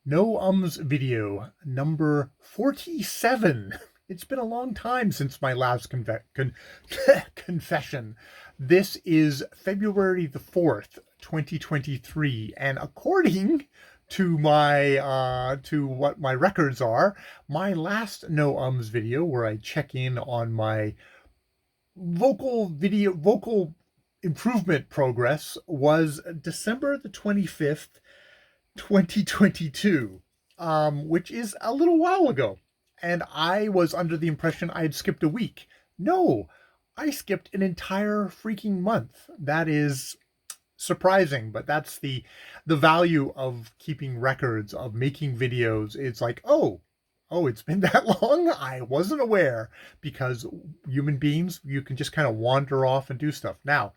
No ums video number 47. It's been a long time since my last confession. This is February the 4th, 2023, and according to my to what my records are, my last no ums video where I check in on my vocal improvement progress was December the 25th, 2022, which is a little while ago. And I was under the impression I had skipped a week. No, I skipped an entire freaking month. That is surprising, but that's the value of keeping records, of making videos. It's like, oh, it's been that long? I wasn't aware, because human beings, you can just kind of wander off and do stuff. Now,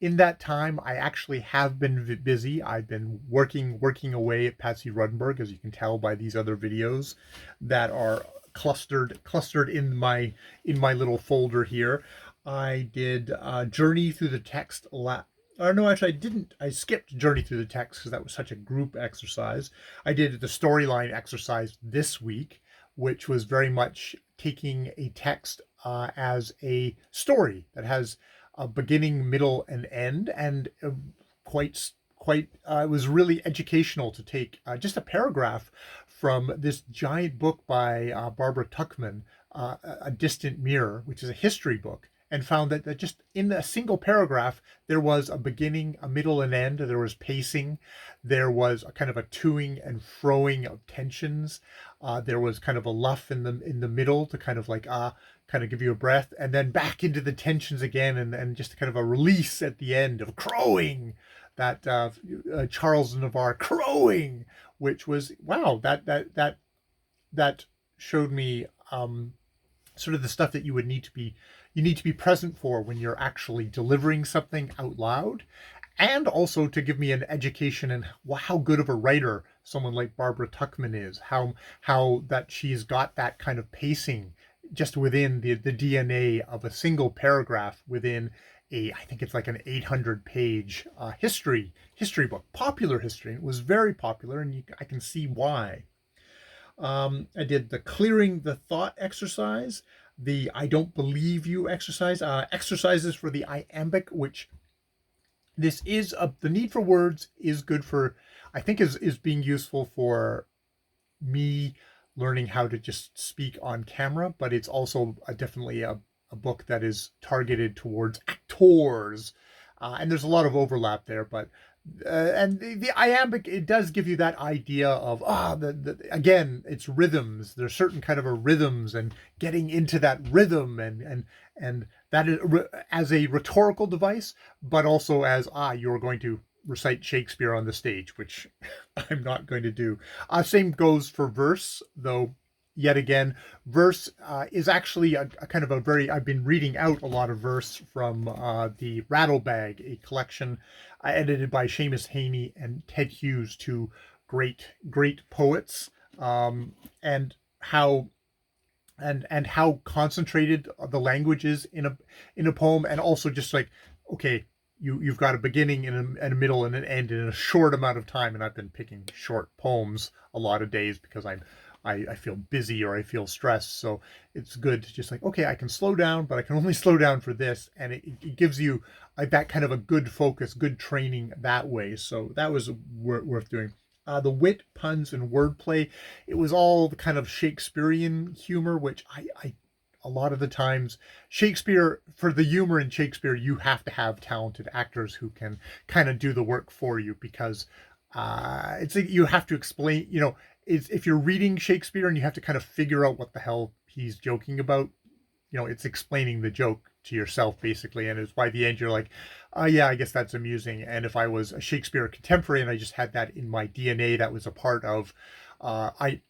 in that time, I actually have been busy. I've been working away at Patsy Rudenberg, as you can tell by these other videos that are clustered in my little folder here. I did Journey Through the Text or no, actually, I didn't. I skipped Journey Through the Text because that was such a group exercise. I did the storyline exercise this week, which was very much taking a text as a story that has a beginning, middle, and end, and it was really educational to take just a paragraph from this giant book by Barbara Tuchman, A Distant Mirror, which is a history book, and found that just in a single paragraph, there was a beginning, a middle, and end. There was pacing. There was a kind of a toing and froing of tensions. There was kind of a luff in the middle to kind of like kind of give you a breath, and then back into the tensions again, and just kind of a release at the end of crowing, that Charles Navarre crowing, which was, wow, that showed me sort of the stuff that you need to be present for when you're actually delivering something out loud, and also to give me an education in how good of a writer someone like Barbara Tuchman is, how that she's got that kind of pacing just within the DNA of a single paragraph within I think it's like an 800-page history book, popular history. It was very popular, and I can see why. I did the clearing the thought exercise, the I don't believe you exercise, exercises for the iambic, which this is the need for words is good for, I think is being useful for me learning how to just speak on camera, but it's also definitely a book that is targeted towards actors. And there's a lot of overlap there, but and the iambic, it does give you that idea of again, it's rhythms. There's certain kind of a rhythms, and getting into that rhythm, and that is as a rhetorical device, but also as you're going to recite Shakespeare on the stage, which I'm not going to do. Same goes for verse, though. Yet again, verse is actually a kind of a very, I've been reading out a lot of verse from the Rattlebag, a collection edited by Seamus Haney and Ted Hughes, two great poets, and how how concentrated the language is in a poem, and also just like, okay, you've got a beginning and a middle and an end in a short amount of time. And I've been picking short poems a lot of days because I feel busy or I feel stressed. So it's good to just like, okay, I can slow down, but I can only slow down for this. And it gives you that kind of a good focus, good training that way. So that was worth doing. The wit, puns, and wordplay, it was all the kind of Shakespearean humor, which I a lot of the times, Shakespeare, for the humor in Shakespeare, you have to have talented actors who can kind of do the work for you, because it's like you have to explain, if you're reading Shakespeare and you have to kind of figure out what the hell he's joking about, it's explaining the joke to yourself basically. And it's by the end, you're like, oh yeah, I guess that's amusing. And if I was a Shakespeare contemporary and I just had that in my DNA, that was a part of, I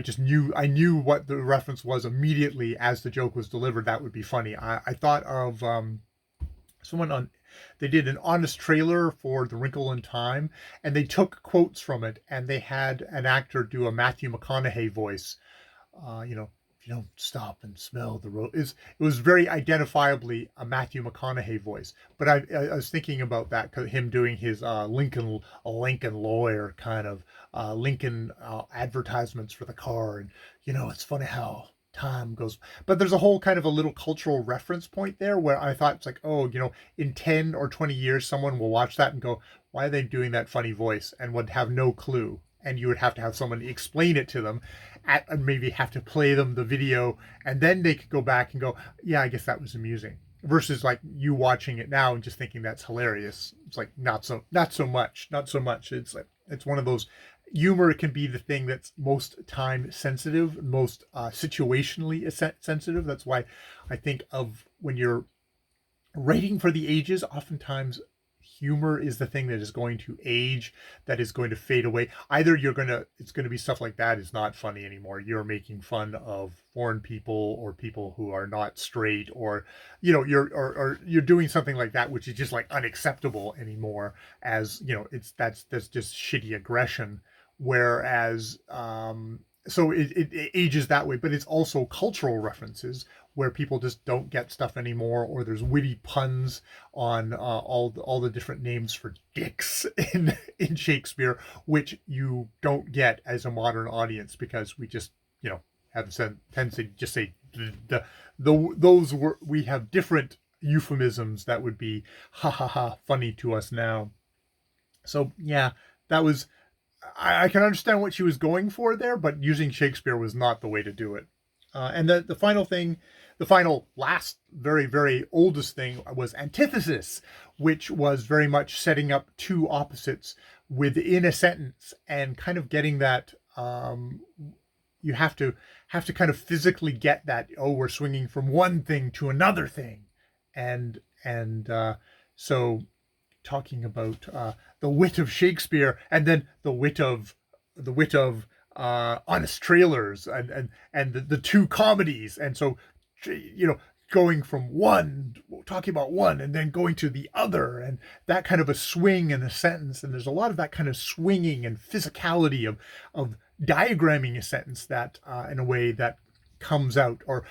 just I knew what the reference was immediately as the joke was delivered. That would be funny. I thought of someone on, they did an honest trailer for The Wrinkle in Time, and they took quotes from it, and they had an actor do a Matthew McConaughey voice. if you don't stop and smell the rose, is it was very identifiably a Matthew McConaughey voice. But I was thinking about that, 'cause him doing his Lincoln lawyer kind of Lincoln advertisements for the car, and it's funny how time goes. But there's a whole kind of a little cultural reference point there where I thought it's like, oh, in 10 or 20 years, someone will watch that and go, why are they doing that funny voice? And would have no clue. And you would have to have someone explain it to them, and maybe have to play them the video, and then they could go back and go, yeah, I guess that was amusing. Versus like you watching it now and just thinking that's hilarious. It's like not so much. It's like it's one of those, humor can be the thing that's most time sensitive, most situationally sensitive. That's why I think of when you're writing for the ages, oftentimes humor is the thing that is going to age, that is going to fade away. Either it's going to be stuff like that is not funny anymore. You're making fun of foreign people or people who are not straight, or you're doing something like that which is just like unacceptable anymore, as that's just shitty aggression. Whereas so it ages that way, but it's also cultural references where people just don't get stuff anymore, or there's witty puns on all the different names for dicks in Shakespeare, which you don't get as a modern audience, because we just have a tendency to just say those were, we have different euphemisms that would be ha ha ha funny to us now. So yeah, that was, I can understand what she was going for there, but using Shakespeare was not the way to do it. And the final thing, the final last very, very oldest thing was antithesis, which was very much setting up two opposites within a sentence and kind of getting that, you have to kind of physically get that, oh, we're swinging from one thing to another thing. And so talking about the wit of Shakespeare, and then the wit of Honest Trailers, and the two comedies. And so going from one, talking about one, and then going to the other, and that kind of a swing in a sentence. And there's a lot of that kind of swinging and physicality of diagramming a sentence that in a way that comes out, or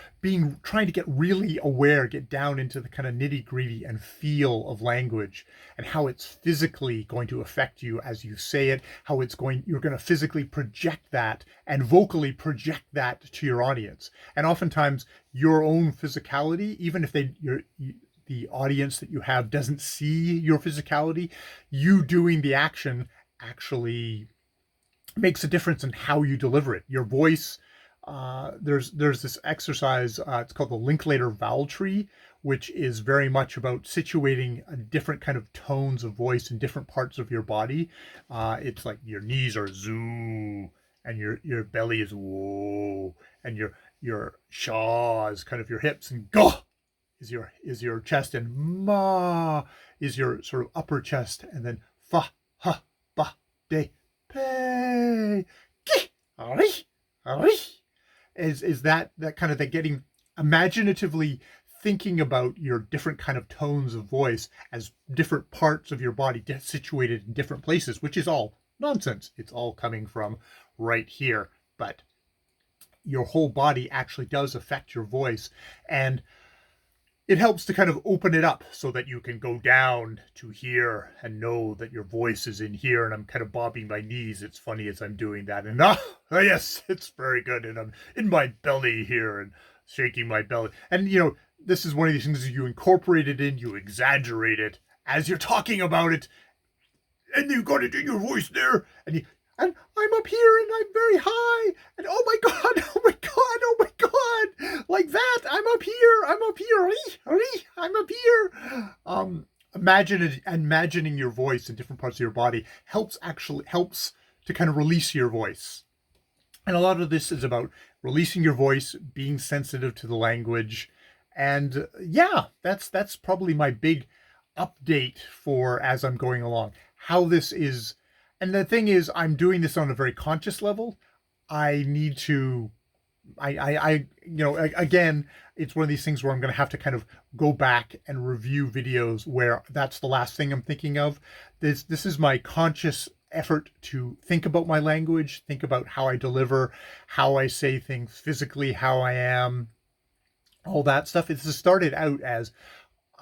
trying to get really aware, get down into the kind of nitty gritty and feel of language, and how it's physically going to affect you as you say it, how you're going to physically project that and vocally project that to your audience. And oftentimes your own physicality, even if the audience that you have doesn't see your physicality, you doing the action actually makes a difference in how you deliver it. Your voice, there's this exercise, it's called the Linklater vowel tree, which is very much about situating a different kind of tones of voice in different parts of your body. It's like your knees are zoo, and your belly is whoa, and your shaw is kind of your hips, and go is your chest, and ma is your sort of upper chest, and then fa ha ba de pe ki ari ari is that kind of the getting imaginatively thinking about your different kind of tones of voice as different parts of your body situated in different places, which is all nonsense. It's all coming from right here, but your whole body actually does affect your voice, and it helps to kind of open it up so that you can go down to here and know that your voice is in here. And I'm kind of bobbing my knees. It's funny as I'm doing that. And yes, it's very good. And I'm in my belly here and shaking my belly. And, this is one of these things you incorporate it in, you exaggerate it as you're talking about it. And you got it in your voice there. And I'm up here and I'm very high. And oh my God, oh my God, oh my God. Like that, I'm up here, I'm up here. Imagining your voice in different parts of your body helps to kind of release your voice. And a lot of this is about releasing your voice, being sensitive to the language. And yeah, that's probably my big update for as I'm going along. How this is, and the thing is, I'm doing this on a very conscious level. I need to, again, it's one of these things where I'm going to have to kind of go back and review videos where that's the last thing I'm thinking of. This is my conscious effort to think about my language, think about how I deliver, how I say things physically, how I am, all that stuff. It's started out as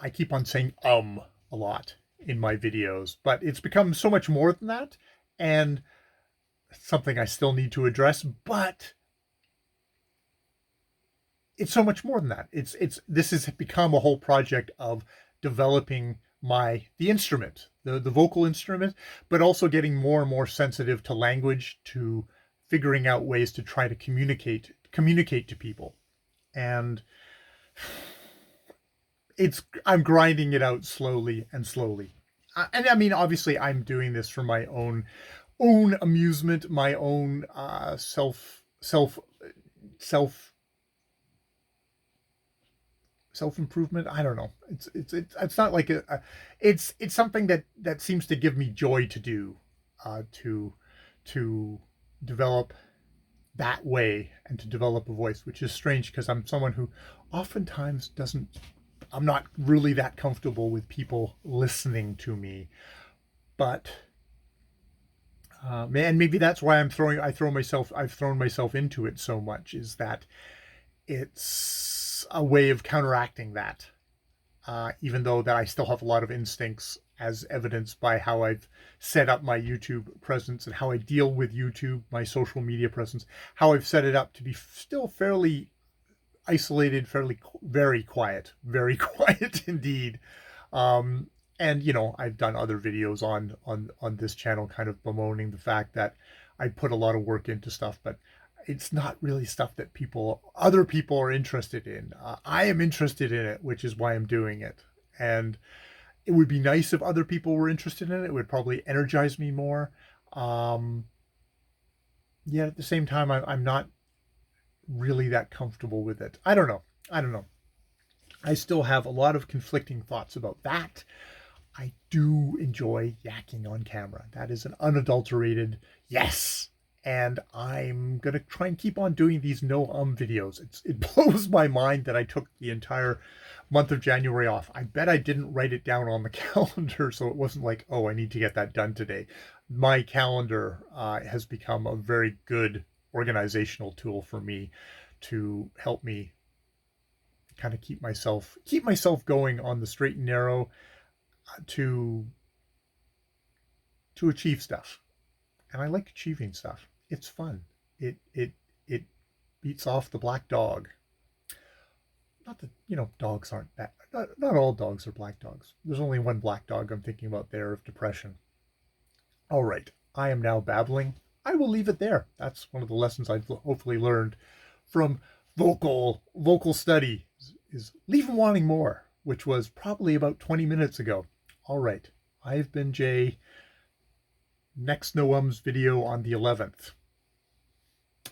I keep on saying a lot in my videos, but it's become so much more than that, and something I still need to address, but it's so much more than that. This has become a whole project of developing the instrument, the vocal instrument, but also getting more and more sensitive to language, to figuring out ways to try to communicate to people. And I'm grinding it out slowly and slowly. And I mean, obviously I'm doing this for my own amusement, my own self improvement. I don't know. It's not like it's something that seems to give me joy to do, to develop that way and to develop a voice, which is strange because I'm someone who oftentimes I'm not really that comfortable with people listening to me, but man, maybe that's why I've thrown myself into it so much, is that it's a way of counteracting that. Even though that I still have a lot of instincts, as evidenced by how I've set up my YouTube presence and how I deal with YouTube, my social media presence, how I've set it up to be still fairly isolated, very quiet indeed. And I've done other videos on this channel kind of bemoaning the fact that I put a lot of work into stuff, but it's not really stuff that other people are interested in. I am interested in it, which is why I'm doing it. And it would be nice if other people were interested in it. It would probably energize me more. Yet at the same time, I'm not really that comfortable with it. I don't know. I still have a lot of conflicting thoughts about that. I do enjoy yakking on camera. That is an unadulterated yes. And I'm going to try and keep on doing these no videos. It blows my mind that I took the entire month of January off. I bet I didn't write it down on the calendar, so it wasn't like, oh, I need to get that done today. My calendar has become a very good organizational tool for me to help me kind of keep myself going on the straight and narrow, to achieve stuff. And I like achieving stuff. It's fun. It beats off the black dog. Not that, dogs aren't bad. Not all dogs are black dogs. There's only one black dog I'm thinking about there of depression. All right. I am now babbling. I will leave it there. That's one of the lessons I've hopefully learned from vocal study is leave them wanting more, which was probably about 20 minutes ago. All right. I've been Jay. Next No Ums video on the 11th.